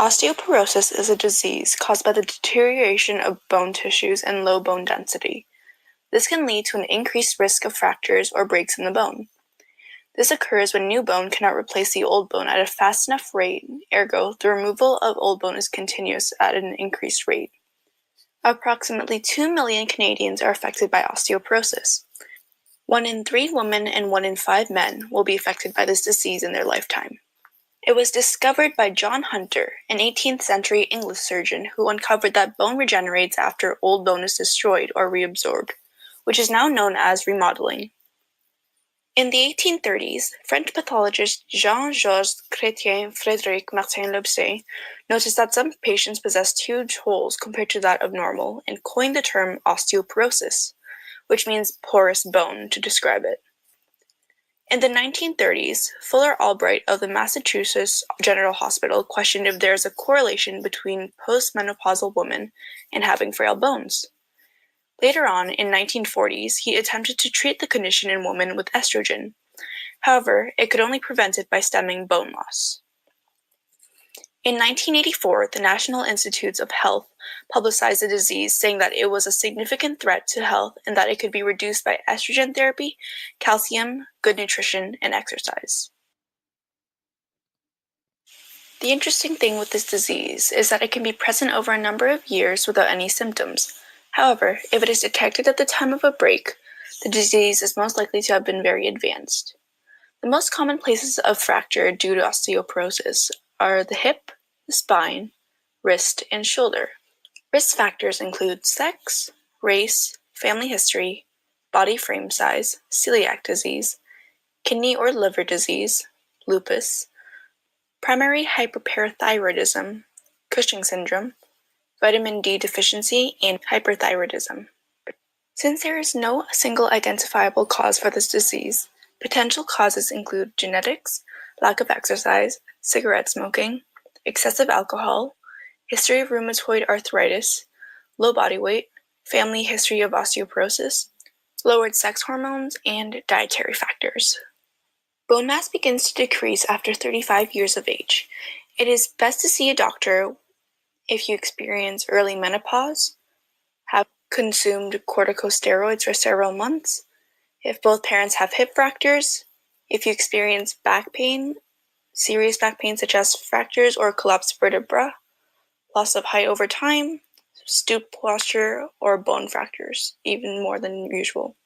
Osteoporosis is a disease caused by the deterioration of bone tissues and low bone density. This can lead to an increased risk of fractures or breaks in the bone. This occurs when new bone cannot replace the old bone at a fast enough rate, ergo, the removal of old bone is continuous at an increased rate. Approximately 2 million Canadians are affected by osteoporosis. 1 in 3 women and 1 in 5 men will be affected by this disease in their lifetime. It was discovered by John Hunter, an 18th century English surgeon who uncovered that bone regenerates after old bone is destroyed or reabsorbed, which is now known as remodeling. In the 1830s, French pathologist Jean-Georges Chrétien Frédéric Martin Lebesay noticed that some patients possessed huge holes compared to that of normal and coined the term osteoporosis, which means porous bone, to describe it. In the 1930s, Fuller Albright of the Massachusetts General Hospital questioned if there is a correlation between postmenopausal women and having frail bones. Later on, in 1940s, he attempted to treat the condition in women with estrogen. However, it could only prevent it by stemming bone loss. In 1984, the National Institutes of Health publicized the disease, saying that it was a significant threat to health and that it could be reduced by estrogen therapy, calcium, good nutrition, and exercise. The interesting thing with this disease is that it can be present over a number of years without any symptoms. However, if it is detected at the time of a break, the disease is most likely to have been very advanced. The most common places of fracture due to osteoporosis are the hip, the spine, wrist, and shoulder. Risk factors include sex, race, family history, body frame size, celiac disease, kidney or liver disease, lupus, primary hyperparathyroidism, Cushing syndrome, vitamin D deficiency, and hyperthyroidism. Since there is no single identifiable cause for this disease, potential causes include genetics, lack of exercise, cigarette smoking, excessive alcohol, history of rheumatoid arthritis, low body weight, family history of osteoporosis, lowered sex hormones, and dietary factors. Bone mass begins to decrease after 35 years of age. It is best to see a doctor if you experience early menopause, have consumed corticosteroids for several months, if both parents have hip fractures, if you experience back pain, serious back pain such as fractures or collapsed vertebra, loss of height over time, stoop posture, or bone fractures, even more than usual.